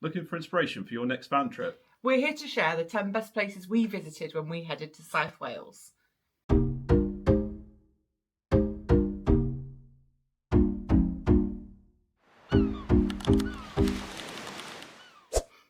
Looking for inspiration for your next van trip? We're here to share the 10 best places we visited when we headed to South Wales.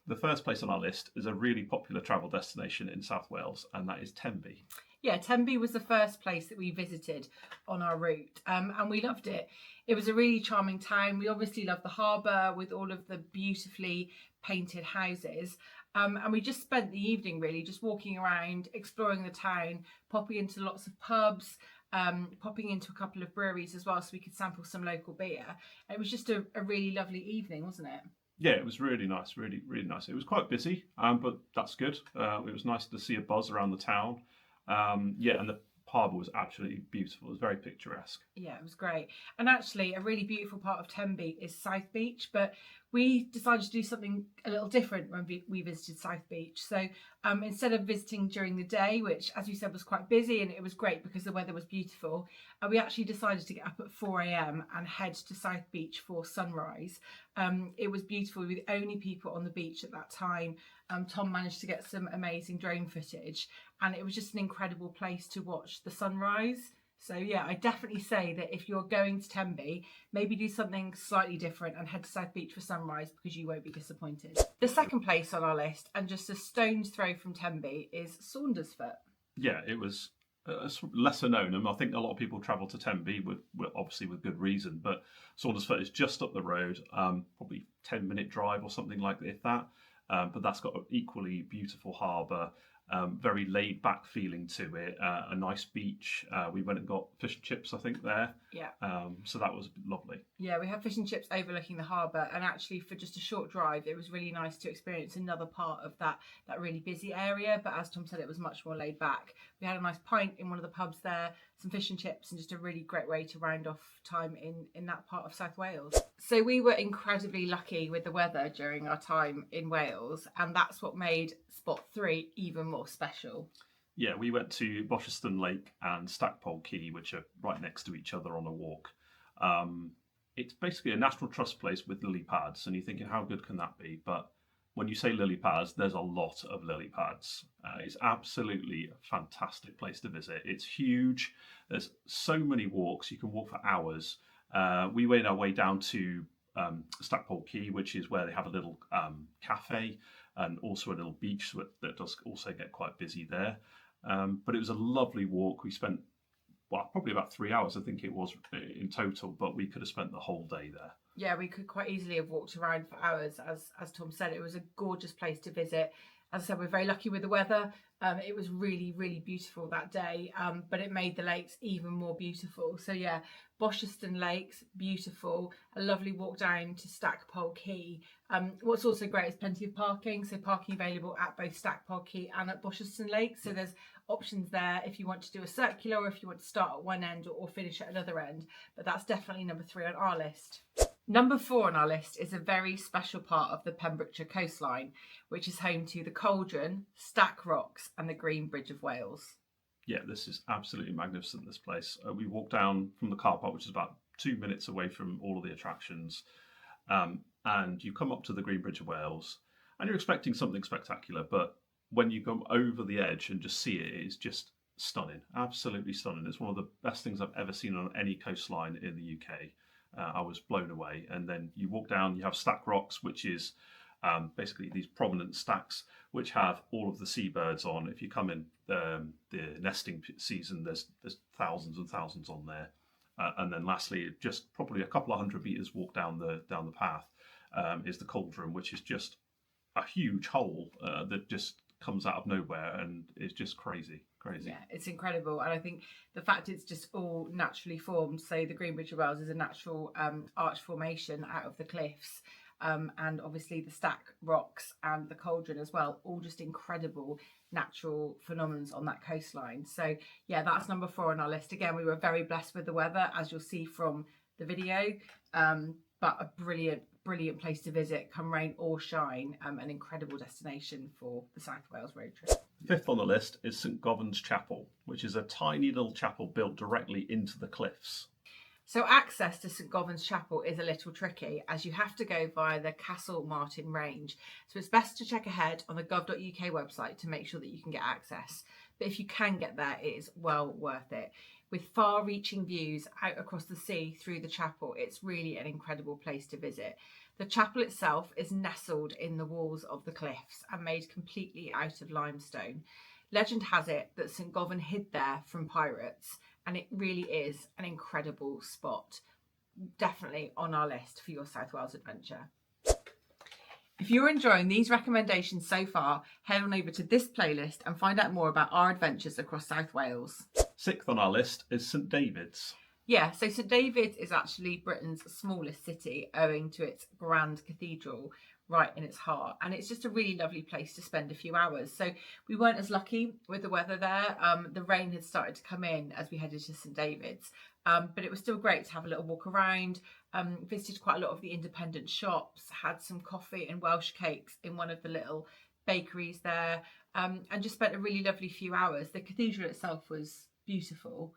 The first place on our list is a really popular travel destination in South Wales, and that is Tenby. Yeah, Tenby was the first place that we visited on our route, and we loved it. It was a really charming town. We obviously loved the harbour with all of the beautifully painted houses, and we just spent the evening really just walking around, exploring the town, popping into lots of pubs, popping into a couple of breweries as well so we could sample some local beer. It was just a really lovely evening, wasn't it? Yeah, it was really nice, really nice. It was quite busy, but that's good. It was nice to see a buzz around the town. And the harbour was absolutely beautiful. It was very picturesque. Yeah, it was great. And actually, a really beautiful part of Tenby is South Beach, but we decided to do something a little different when we visited South Beach. So instead of visiting during the day, which, as you said, was quite busy and it was great because the weather was beautiful, we actually decided to get up at 4 a.m. and head to South Beach for sunrise. It was beautiful. We were the only people on the beach at that time. Tom managed to get some amazing drone footage, and it was just an incredible place to watch the sunrise. So yeah, I definitely say that if you're going to Tenby, maybe do something slightly different and head to South Beach for sunrise because you won't be disappointed. The second place on our list, and just a stone's throw from Tenby, is Saundersfoot. Yeah, it was lesser known, and I think a lot of people travel to Tenby obviously with good reason. But Saundersfoot is just up the road, probably 10-minute drive or something like that. But that's got an equally beautiful harbour. Very laid back feeling to it, a nice beach. We went and got fish and chips, I think, there. Yeah. So that was lovely. Yeah, we had fish and chips overlooking the harbour, and actually for just a short drive, it was really nice to experience another part of that really busy area. But as Tom said, it was much more laid back. We had a nice pint in one of the pubs there, some fish and chips, and just a really great way to round off time in that part of South Wales. So we were incredibly lucky with the weather during our time in Wales, and that's what made spot 3 even more special. Yeah, we went to Bosherston Lake and Stackpole Quay, which are right next to each other on a walk. It's basically a National Trust place with lily pads, and you're thinking, how good can that be? But when you say lily pads, there's a lot of lily pads. It's absolutely a fantastic place to visit. It's huge. There's so many walks. You can walk for hours. We made our way down to Stackpole Quay, which is where they have a little cafe and also a little beach that does also get quite busy there. But it was a lovely walk. We spent, probably about 3 hours, I think it was in total, but we could have spent the whole day there. Yeah, we could quite easily have walked around for hours. As Tom said, it was a gorgeous place to visit. As I said, we're very lucky with the weather. It was really, really beautiful that day, but it made the lakes even more beautiful. So yeah, Bosherston Lakes, beautiful. A lovely walk down to Stackpole Quay. What's also great is plenty of parking. So parking available at both Stackpole Quay and at Bosherston Lakes. So there's options there if you want to do a circular or if you want to start at one end or finish at another end. But that's definitely number 3 on our list. Number 4 on our list is a very special part of the Pembrokeshire coastline, which is home to the Cauldron, Stack Rocks and the Green Bridge of Wales. Yeah, this is absolutely magnificent, this place. We walked down from the car park, which is about 2 minutes away from all of the attractions, and you come up to the Green Bridge of Wales, and you're expecting something spectacular, but when you go over the edge and just see it, it's just stunning, absolutely stunning. It's one of the best things I've ever seen on any coastline in the UK. I was blown away. And then you walk down, you have Stack Rocks, which is basically these prominent stacks which have all of the seabirds on. If you come in the nesting season, there's thousands and thousands on there. And then lastly, just probably a couple of 100 metres walk down the path is the Cauldron, which is just a huge hole that just comes out of nowhere and is just crazy. Yeah, it's incredible. And I think the fact it's just all naturally formed. So the Green Bridge of Wales is a natural arch formation out of the cliffs. And obviously the Stack Rocks and the Cauldron as well, all just incredible natural phenomena on that coastline. So yeah, that's number 4 on our list. Again, we were very blessed with the weather, as you'll see from the video, but a brilliant place to visit, come rain or shine, an incredible destination for the South Wales road trip. 5th on the list is St Govans Chapel, which is a tiny little chapel built directly into the cliffs. So access to St Govans Chapel is a little tricky, as you have to go via the Castle Martin range. So it's best to check ahead on the gov.uk website to make sure that you can get access. But if you can get there, it is well worth it. With far-reaching views out across the sea through the chapel, it's really an incredible place to visit. The chapel itself is nestled in the walls of the cliffs and made completely out of limestone. Legend has it that St Govan hid there from pirates, and it really is an incredible spot. Definitely on our list for your South Wales adventure. If you're enjoying these recommendations so far, head on over to this playlist and find out more about our adventures across South Wales. 6th on our list is St David's. Yeah, so St David's is actually Britain's smallest city, owing to its grand cathedral right in its heart, and it's just a really lovely place to spend a few hours. So we weren't as lucky with the weather there. The rain had started to come in as we headed to St David's, but it was still great to have a little walk around. Visited quite a lot of the independent shops, had some coffee and Welsh cakes in one of the little bakeries there, and just spent a really lovely few hours. The cathedral itself was beautiful.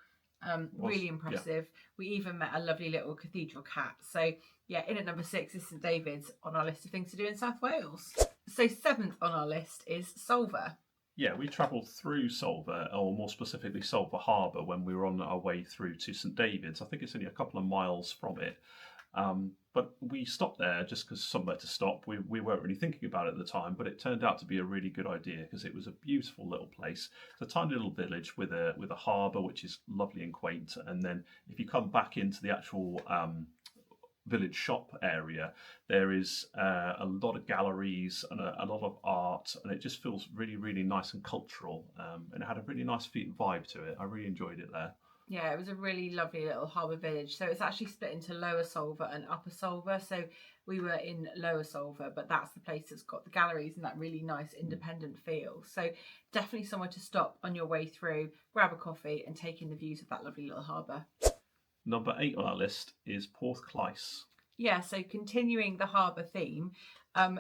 Really impressive. Yeah. We even met a lovely little cathedral cat. So yeah, in at number 6 is St David's on our list of things to do in South Wales. So 7th on our list is Solva. Yeah, we travelled through Solva, or more specifically Solva Harbour, when we were on our way through to St David's. I think it's only a couple of miles from it. But we stopped there just because somewhere to stop. We weren't really thinking about it at the time, but it turned out to be a really good idea because it was a beautiful little place. It's a tiny little village with a harbour, which is lovely and quaint. And then if you come back into the actual village shop area, there is a lot of galleries and a lot of art, and it just feels really, really nice and cultural. And it had a really nice vibe to it. I really enjoyed it there. Yeah, it was a really lovely little harbour village. So it's actually split into Lower Solva and Upper Solva. So we were in Lower Solva, but that's the place that's got the galleries and that really nice independent feel. So definitely somewhere to stop on your way through, grab a coffee and take in the views of that lovely little harbour. Number 8 on our list is Porth Clais. Yeah, so continuing the harbour theme,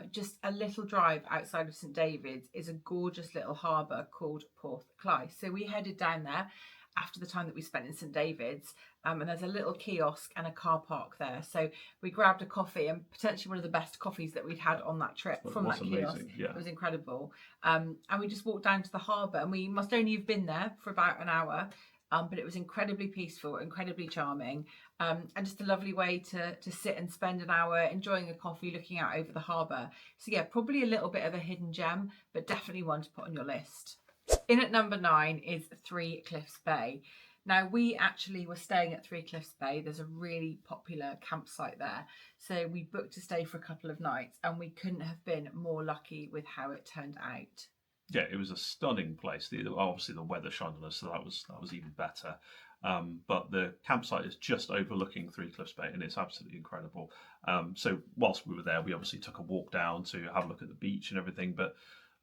just a little drive outside of St David's is a gorgeous little harbour called Porth Clais. So we headed down there after the time that we spent in St David's, and there's a little kiosk and a car park there. So we grabbed a coffee, and potentially one of the best coffees that we'd had on that trip from that kiosk. Yeah. It was incredible. And we just walked down to the harbour, and we must only have been there for about an hour, but it was incredibly peaceful, incredibly charming, and just a lovely way to sit and spend an hour enjoying a coffee, looking out over the harbour. So yeah, probably a little bit of a hidden gem, but definitely one to put on your list. In at number 9 is Three Cliffs Bay. Now, we actually were staying at Three Cliffs Bay. There's a really popular campsite there. So we booked to stay for a couple of nights, and we couldn't have been more lucky with how it turned out. Yeah, it was a stunning place. Obviously, the weather shined on us, so that was even better. But the campsite is just overlooking Three Cliffs Bay, and it's absolutely incredible. So whilst we were there, we obviously took a walk down to have a look at the beach and everything, but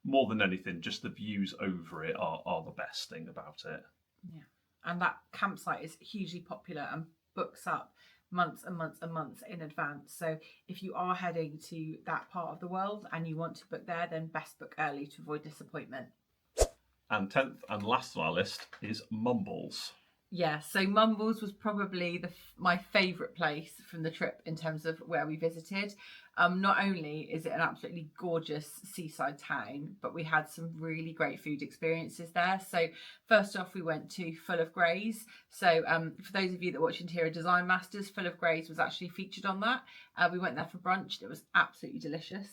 more than anything, just the views over it are the best thing about it. Yeah, and that campsite is hugely popular and books up months and months and months in advance. So if you are heading to that part of the world and you want to book there, then best book early to avoid disappointment. And 10th and last on our list is Mumbles. Yeah, so Mumbles was probably my favourite place from the trip in terms of where we visited. Not only is it an absolutely gorgeous seaside town, but we had some really great food experiences there. So first off, we went to Full of Grays. So for those of you that watch Interior Design Masters, Full of Grays was actually featured on that. We went there for brunch. It was absolutely delicious.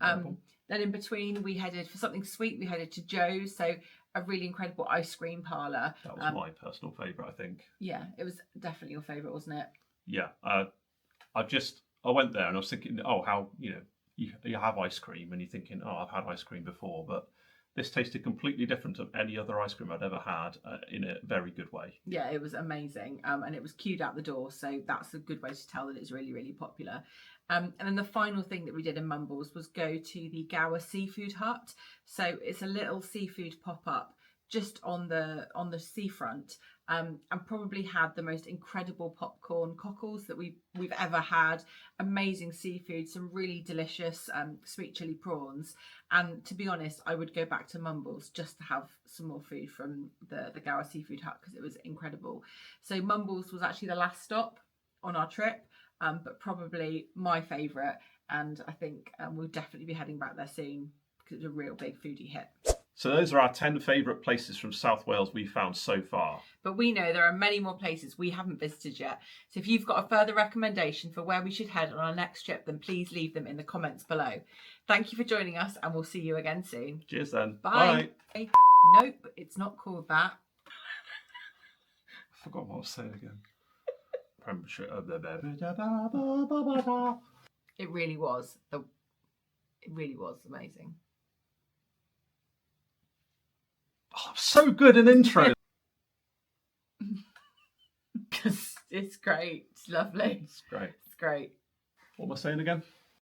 Then in between, we headed for something sweet. We headed to Joe's. So a really incredible ice cream parlour. That was my personal favourite, I think. Yeah, it was definitely your favourite, wasn't it? Yeah. I went there and I was thinking, oh, how, you have ice cream and you're thinking, oh, I've had ice cream before, but this tasted completely different to any other ice cream I'd ever had in a very good way. Yeah, it was amazing. And it was queued out the door. So that's a good way to tell that it's really, really popular. And then the final thing that we did in Mumbles was go to the Gower Seafood Hut. So it's a little seafood pop-up just on the seafront, and probably had the most incredible popcorn cockles that we've ever had. Amazing seafood, some really delicious sweet chili prawns. And to be honest, I would go back to Mumbles just to have some more food from the Gower Seafood Hut because it was incredible. So Mumbles was actually the last stop on our trip, but probably my favourite. And I think we'll definitely be heading back there soon because it's a real big foodie hit. So those are our 10 favourite places from South Wales we found so far. But we know there are many more places we haven't visited yet. So if you've got a further recommendation for where we should head on our next trip, then please leave them in the comments below. Thank you for joining us, and we'll see you again soon. Cheers then. Bye. Bye. Nope, it's not called that. I forgot what I was saying again. It really was. It really was amazing. Oh, so good an intro. Because it's great. It's lovely. It's great. It's great. What am I saying again?